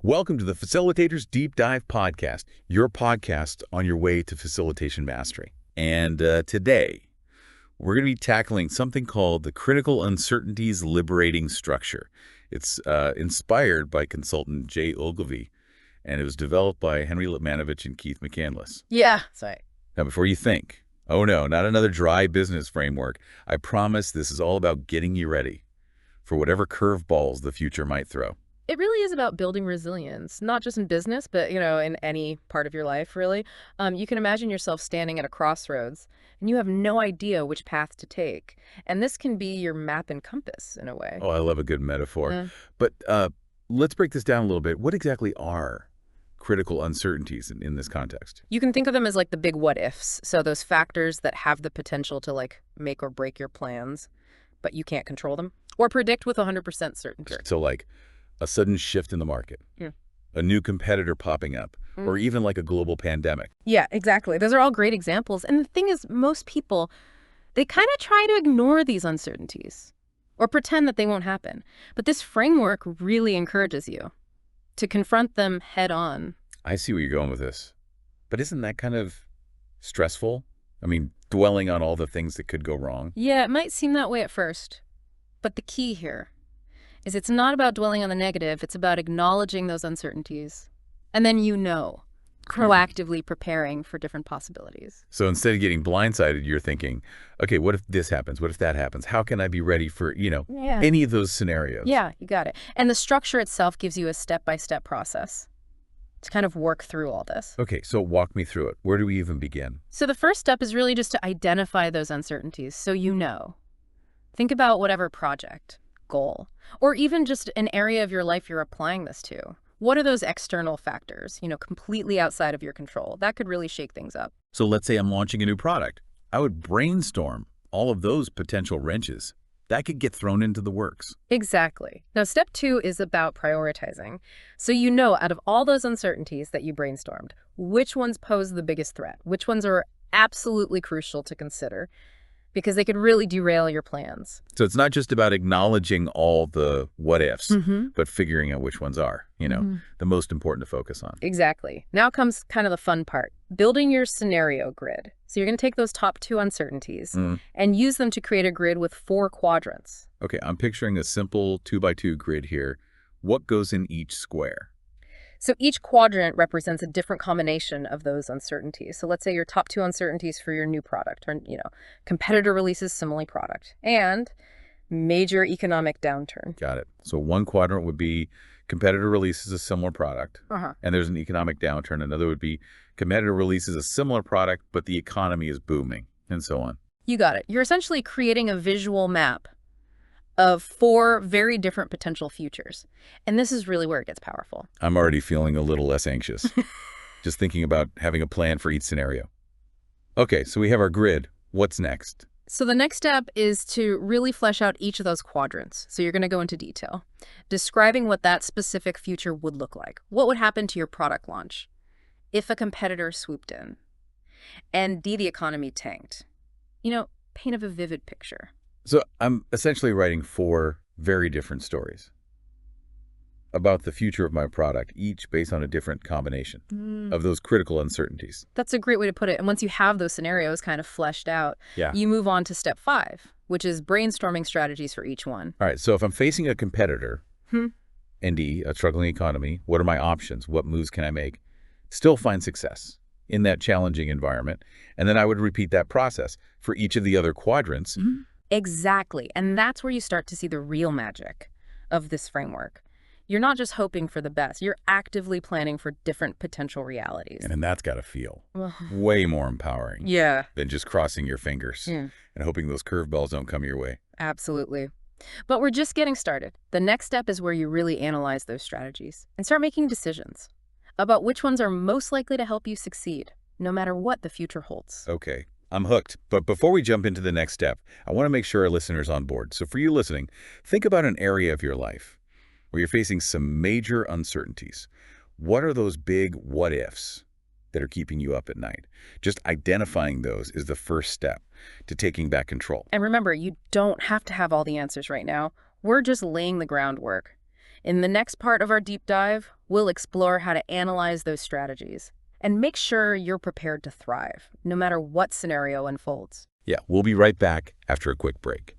Welcome to the Facilitators Deep Dive Podcast, your podcast on your way to facilitation mastery. And today, we're going to be tackling something called the Critical Uncertainties Liberating Structure. It's inspired by consultant Jay Ogilvy, and it was developed by Henry Litmanovich and Keith McCandless. Yeah, sorry. Now, before you think, oh no, not another dry business framework, I promise this is all about getting you ready for whatever curveballs the future might throw. It really is about building resilience, not just in business, but, in any part of your life, really. You can imagine yourself standing at a crossroads, and you have no idea which path to take. And this can be your map and compass, in a way. Oh, I love a good metaphor. Yeah. But let's break this down a little bit. What exactly are critical uncertainties in this context? You can think of them as like the big what-ifs. So those factors that have the potential to, make or break your plans, but you can't control them or predict with 100% certainty. So like a sudden shift in the market, a new competitor popping up, or even like a global pandemic. Yeah, exactly. Those are all great examples. And the thing is, most people, they kind of try to ignore these uncertainties or pretend that they won't happen. But this framework really encourages you to confront them head on. I see where you're going with this. But isn't that kind of stressful? I mean, dwelling on all the things that could go wrong. Yeah, it might seem that way at first. But the key here is it's not about dwelling on the negative. It's about acknowledging those uncertainties. And then proactively preparing for different possibilities. So instead of getting blindsided, you're thinking, okay, what if this happens? What if that happens? How can I be ready for, any of those scenarios? Yeah, you got it. And the structure itself gives you a step-by-step process to kind of work through all this. Okay, so walk me through it. Where do we even begin? So the first step is really just to identify those uncertainties so you know. Think about whatever project, goal, or even just an area of your life you're applying this to. What are those external factors, completely outside of your control? That could really shake things up. So let's say I'm launching a new product. I would brainstorm all of those potential wrenches that could get thrown into the works. Exactly. Now, step 2 is about prioritizing. So out of all those uncertainties that you brainstormed, which ones pose the biggest threat? Which ones are absolutely crucial to consider? Because they could really derail your plans. So it's not just about acknowledging all the what-ifs, but figuring out which ones are, the most important to focus on. Exactly. Now comes kind of the fun part, building your scenario grid. So you're going to take those top 2 uncertainties and use them to create a grid with 4 quadrants. Okay, I'm picturing a simple 2x2 grid here. What goes in each square? So each quadrant represents a different combination of those uncertainties. So let's say your top 2 uncertainties for your new product, or, competitor releases similar product, and major economic downturn. Got it. So one quadrant would be competitor releases a similar product, and there's an economic downturn. Another would be competitor releases a similar product, but the economy is booming, and so on. You got it. You're essentially creating a visual map of 4 very different potential futures. And this is really where it gets powerful. I'm already feeling a little less anxious, just thinking about having a plan for each scenario. Okay, so we have our grid. What's next? So the next step is to really flesh out each of those quadrants. So you're going to go into detail, describing what that specific future would look like. What would happen to your product launch if a competitor swooped in? And D, the economy tanked. Paint a vivid picture. So I'm essentially writing 4 very different stories about the future of my product, each based on a different combination of those critical uncertainties. That's a great way to put it. And once you have those scenarios kind of fleshed out, you move on to step 5, which is brainstorming strategies for each one. All right, so if I'm facing a competitor, ND, a struggling economy, what are my options? What moves can I make? Still find success in that challenging environment. And then I would repeat that process for each of the other quadrants. Exactly. And that's where you start to see the real magic of this framework. You're not just hoping for the best. You're actively planning for different potential realities. And that's got to feel way more empowering than just crossing your fingers and hoping those curveballs don't come your way. Absolutely. But we're just getting started. The next step is where you really analyze those strategies and start making decisions about which ones are most likely to help you succeed, no matter what the future holds. Okay. I'm hooked. But before we jump into the next step, I want to make sure our listeners are on board. So for you listening, think about an area of your life where you're facing some major uncertainties. What are those big what-ifs that are keeping you up at night? Just identifying those is the first step to taking back control. And remember, you don't have to have all the answers right now. We're just laying the groundwork. In the next part of our deep dive, We'll explore how to analyze those strategies and make sure you're prepared to thrive, no matter what scenario unfolds. Yeah, we'll be right back after a quick break.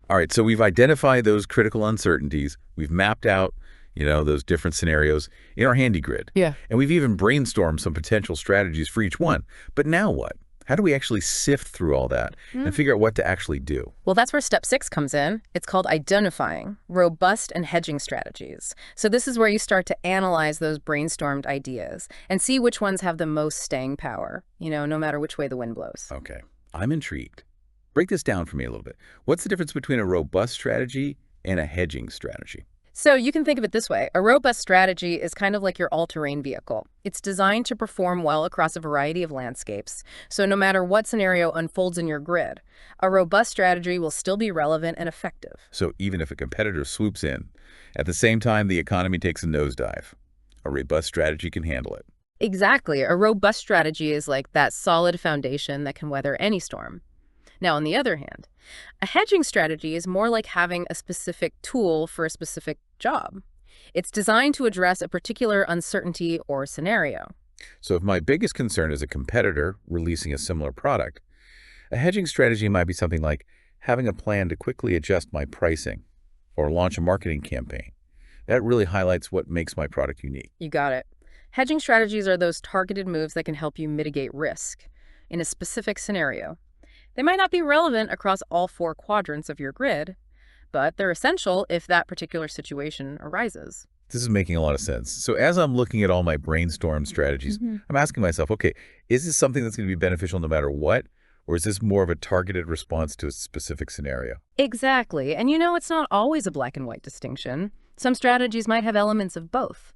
All right, so we've identified those critical uncertainties. We've mapped out, those different scenarios in our handy grid. Yeah. And we've even brainstormed some potential strategies for each one. But now what? How do we actually sift through all that and figure out what to actually do? Well, that's where step 6 comes in. It's called identifying robust and hedging strategies. So this is where you start to analyze those brainstormed ideas and see which ones have the most staying power, no matter which way the wind blows. Okay, I'm intrigued. Break this down for me a little bit. What's the difference between a robust strategy and a hedging strategy? So you can think of it this way. A robust strategy is kind of like your all-terrain vehicle. It's designed to perform well across a variety of landscapes. So no matter what scenario unfolds in your grid, a robust strategy will still be relevant and effective. So even if a competitor swoops in, at the same time the economy takes a nosedive, a robust strategy can handle it. Exactly. A robust strategy is like that solid foundation that can weather any storm. Now, on the other hand, a hedging strategy is more like having a specific tool for a specific job. It's designed to address a particular uncertainty or scenario. So if my biggest concern is a competitor releasing a similar product, a hedging strategy might be something like having a plan to quickly adjust my pricing or launch a marketing campaign. That really highlights what makes my product unique. You got it. Hedging strategies are those targeted moves that can help you mitigate risk in a specific scenario. They might not be relevant across all 4 quadrants of your grid, but they're essential if that particular situation arises. This is making a lot of sense. So as I'm looking at all my brainstorm strategies, I'm asking myself, okay, is this something that's going to be beneficial no matter what? Or is this more of a targeted response to a specific scenario? Exactly. And it's not always a black and white distinction. Some strategies might have elements of both.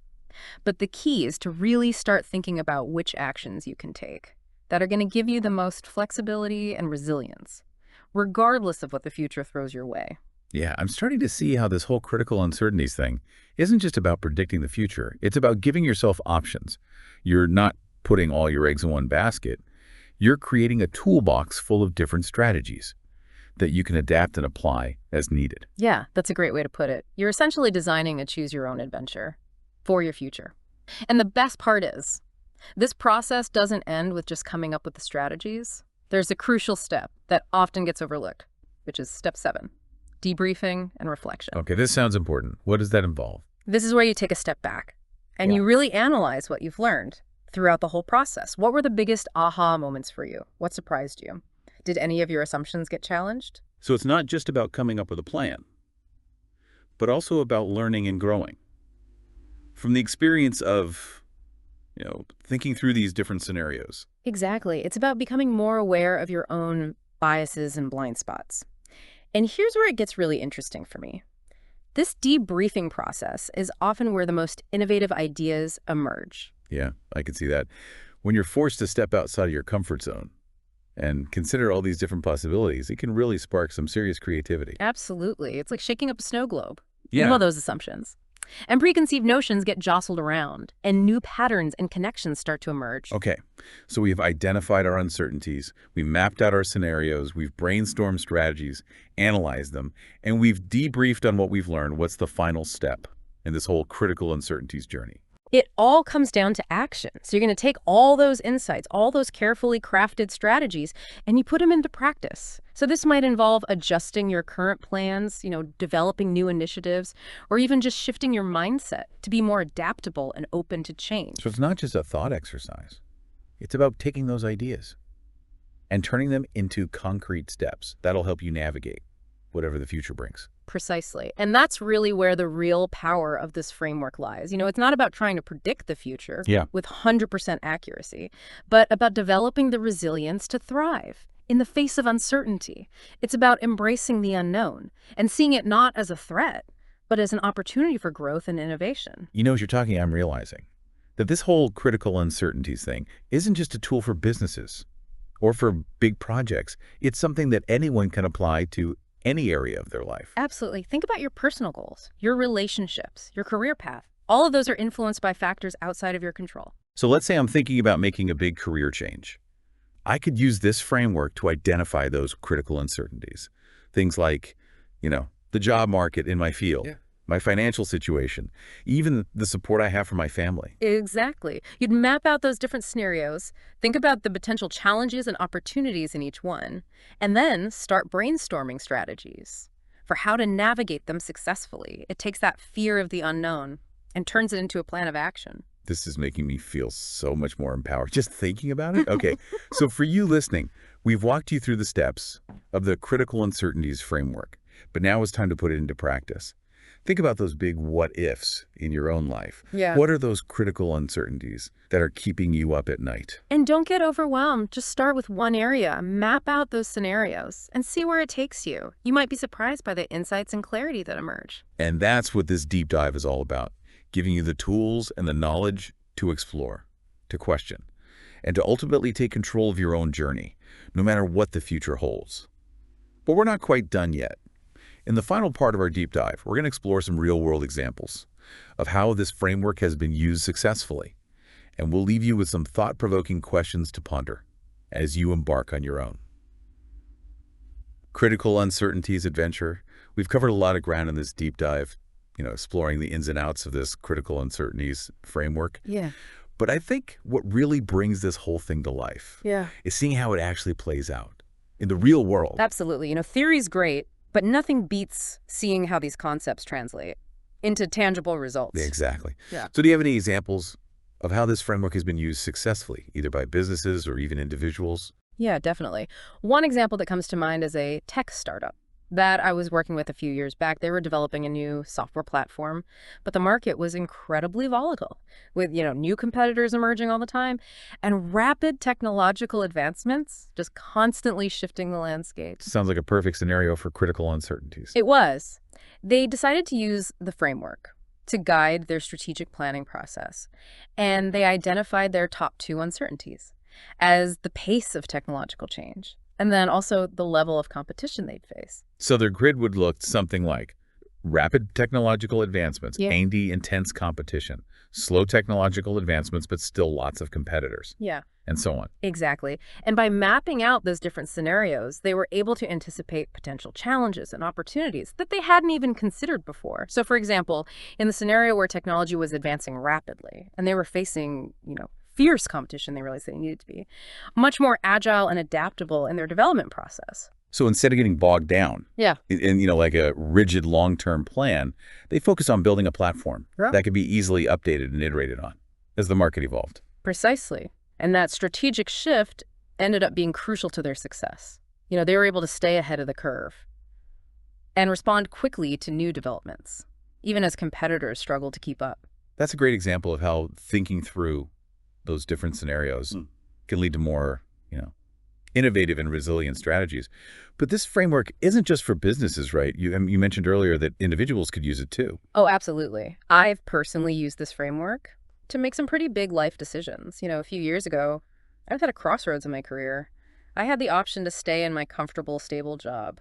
But the key is to really start thinking about which actions you can take that are going to give you the most flexibility and resilience, regardless of what the future throws your way. Yeah, I'm starting to see how this whole critical uncertainties thing isn't just about predicting the future. It's about giving yourself options. You're not putting all your eggs in one basket. You're creating a toolbox full of different strategies that you can adapt and apply as needed. Yeah, that's a great way to put it. You're essentially designing a choose-your-own adventure for your future. And the best part is, this process doesn't end with just coming up with the strategies. There's a crucial step that often gets overlooked, which is step 7, debriefing and reflection. Okay, this sounds important. What does that involve? This is where you take a step back and you really analyze what you've learned throughout the whole process. What were the biggest aha moments for you? What surprised you? Did any of your assumptions get challenged? So it's not just about coming up with a plan, but also about learning and growing. From the experience of thinking through these different scenarios. Exactly. It's about becoming more aware of your own biases and blind spots. And here's where it gets really interesting for me. This debriefing process is often where the most innovative ideas emerge. Yeah, I can see that. When you're forced to step outside of your comfort zone and consider all these different possibilities, it can really spark some serious creativity. Absolutely. It's like shaking up a snow globe. Yeah. All those assumptions. And preconceived notions get jostled around, and new patterns and connections start to emerge. Okay, so we've identified our uncertainties, we mapped out our scenarios, we've brainstormed strategies, analyzed them, and we've debriefed on what we've learned. What's the final step in this whole critical uncertainties journey? It all comes down to action. So you're going to take all those insights, all those carefully crafted strategies, and you put them into practice. So this might involve adjusting your current plans, developing new initiatives, or even just shifting your mindset to be more adaptable and open to change. So it's not just a thought exercise. It's about taking those ideas and turning them into concrete steps. That'll help you navigate whatever the future brings. Precisely. And that's really where the real power of this framework lies. It's not about trying to predict the future with 100% accuracy, but about developing the resilience to thrive in the face of uncertainty. It's about embracing the unknown and seeing it not as a threat, but as an opportunity for growth and innovation. As you're talking, I'm realizing that this whole critical uncertainties thing isn't just a tool for businesses or for big projects. It's something that anyone can apply to any area of their life. Absolutely. Think about your personal goals, your relationships, your career path. All of those are influenced by factors outside of your control. So let's say I'm thinking about making a big career change. I could use this framework to identify those critical uncertainties. Things like, the job market in my field, my financial situation, even the support I have from my family. Exactly. You'd map out those different scenarios, think about the potential challenges and opportunities in each one, and then start brainstorming strategies for how to navigate them successfully. It takes that fear of the unknown and turns it into a plan of action. This is making me feel so much more empowered just thinking about it. Okay, so for you listening, we've walked you through the steps of the critical uncertainties framework, but now it's time to put it into practice. Think about those big what-ifs in your own life. Yeah. What are those critical uncertainties that are keeping you up at night? And don't get overwhelmed. Just start with one area, map out those scenarios, and see where it takes you. You might be surprised by the insights and clarity that emerge. And that's what this deep dive is all about, giving you the tools and the knowledge to explore, to question, and to ultimately take control of your own journey, no matter what the future holds. But we're not quite done yet. In the final part of our deep dive, we're going to explore some real-world examples of how this framework has been used successfully, and we'll leave you with some thought-provoking questions to ponder as you embark on your own. Critical uncertainties adventure. We've covered a lot of ground in this deep dive, exploring the ins and outs of this critical uncertainties framework. Yeah. But I think what really brings this whole thing to life Yeah. is seeing how it actually plays out in the real world. Absolutely. Theory's great, but nothing beats seeing how these concepts translate into tangible results. Exactly. Yeah. So do you have any examples of how this framework has been used successfully, either by businesses or even individuals? Yeah, definitely. One example that comes to mind is a tech startup that I was working with a few years back. They were developing a new software platform, but the market was incredibly volatile with, new competitors emerging all the time and rapid technological advancements just constantly shifting the landscape. Sounds like a perfect scenario for critical uncertainties. It was. They decided to use the framework to guide their strategic planning process, and they identified their top two uncertainties as the pace of technological change and then also the level of competition they'd face. So their grid would look something like rapid technological advancements, Yeah. intense competition, slow technological advancements, but still lots of competitors, Yeah. and so on. Exactly. And by mapping out those different scenarios, they were able to anticipate potential challenges and opportunities that they hadn't even considered before. So, for example, in the scenario where technology was advancing rapidly and they were facing, fierce competition, they realized they needed to be much more agile and adaptable in their development process. So instead of getting bogged down Yeah. in like a rigid long-term plan, they focused on building a platform Yeah. that could be easily updated and iterated on as the market evolved. Precisely. And that strategic shift ended up being crucial to their success. They were able to stay ahead of the curve and respond quickly to new developments, even as competitors struggled to keep up. That's a great example of how thinking through those different scenarios can lead to more, innovative and resilient strategies. But this framework isn't just for businesses, right? You mentioned earlier that individuals could use it too. Oh, absolutely. I've personally used this framework to make some pretty big life decisions. A few years ago, I was at a crossroads in my career. I had the option to stay in my comfortable, stable job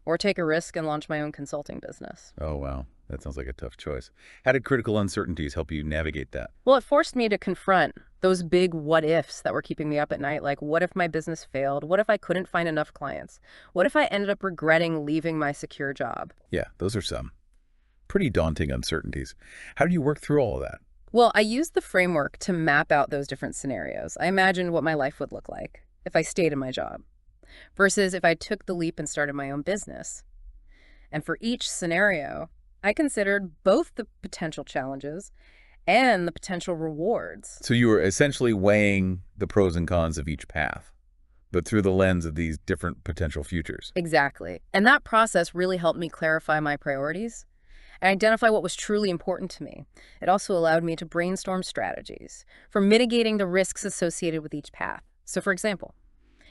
or take a risk and launch my own consulting business. Oh, wow. That sounds like a tough choice. How did critical uncertainties help you navigate that? Well, it forced me to confront those big what-ifs that were keeping me up at night. Like, what if my business failed? What if I couldn't find enough clients? What if I ended up regretting leaving my secure job? Yeah, those are some pretty daunting uncertainties. How did you work through all of that? Well, I used the framework to map out those different scenarios. I imagined what my life would look like if I stayed in my job versus if I took the leap and started my own business. And for each scenario, I considered both the potential challenges and the potential rewards. So you were essentially weighing the pros and cons of each path, but through the lens of these different potential futures. Exactly. And that process really helped me clarify my priorities and identify what was truly important to me. It also allowed me to brainstorm strategies for mitigating the risks associated with each path. So, for example,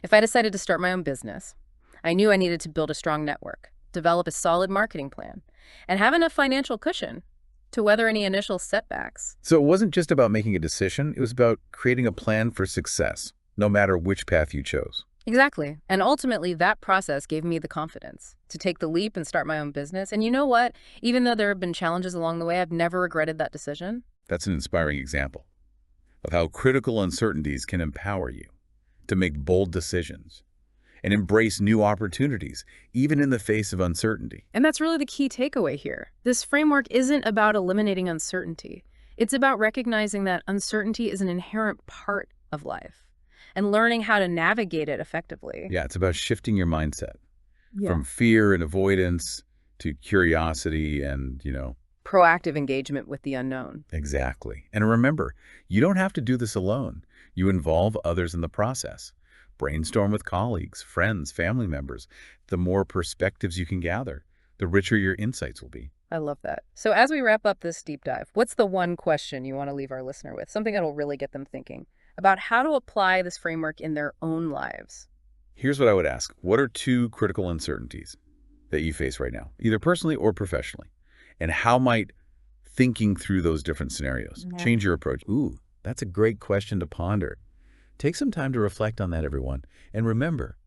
if I decided to start my own business, I knew I needed to build a strong network, develop a solid marketing plan, and have enough financial cushion to weather any initial setbacks. So it wasn't just about making a decision, it was about creating a plan for success, no matter which path you chose. Exactly. And ultimately, that process gave me the confidence to take the leap and start my own business. And you know what? Even though there have been challenges along the way, I've never regretted that decision. That's an inspiring example of how critical uncertainties can empower you to make bold decisions and embrace new opportunities, even in the face of uncertainty. And that's really the key takeaway here. This framework isn't about eliminating uncertainty. It's about recognizing that uncertainty is an inherent part of life and learning how to navigate it effectively. Yeah, it's about shifting your mindset Yeah. from fear and avoidance to curiosity and, Proactive engagement with the unknown. exactly. And remember, you don't have to do this alone. You involve others in the process. Brainstorm with colleagues, friends, family members. The more perspectives you can gather, the richer your insights will be. I love that. So as we wrap up this deep dive, what's the one question you want to leave our listener with? Something that'll really get them thinking about how to apply this framework in their own lives. Here's what I would ask. What are two critical uncertainties that you face right now, either personally or professionally? And how might thinking through those different scenarios change your approach? Ooh, that's a great question to ponder. Take some time to reflect on that, everyone. And remember,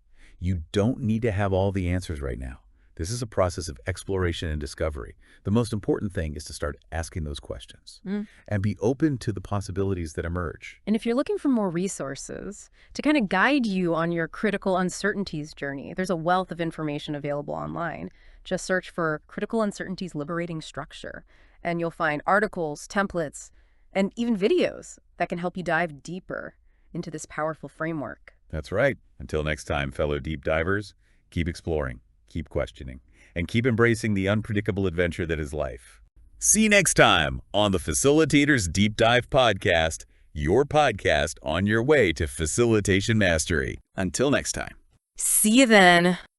you don't need to have all the answers right now. This is a process of exploration and discovery. The most important thing is to start asking those questions and be open to the possibilities that emerge. And if you're looking for more resources to kind of guide you on your critical uncertainties journey, there's a wealth of information available online. Just search for Critical Uncertainties Liberating Structure, and you'll find articles, templates, and even videos that can help you dive deeper into this powerful framework. That's right. Until next time, fellow deep divers, keep exploring, keep questioning, and keep embracing the unpredictable adventure that is life. See you next time on the Facilitators Deep Dive Podcast, your podcast on your way to facilitation mastery. Until next time. See you then.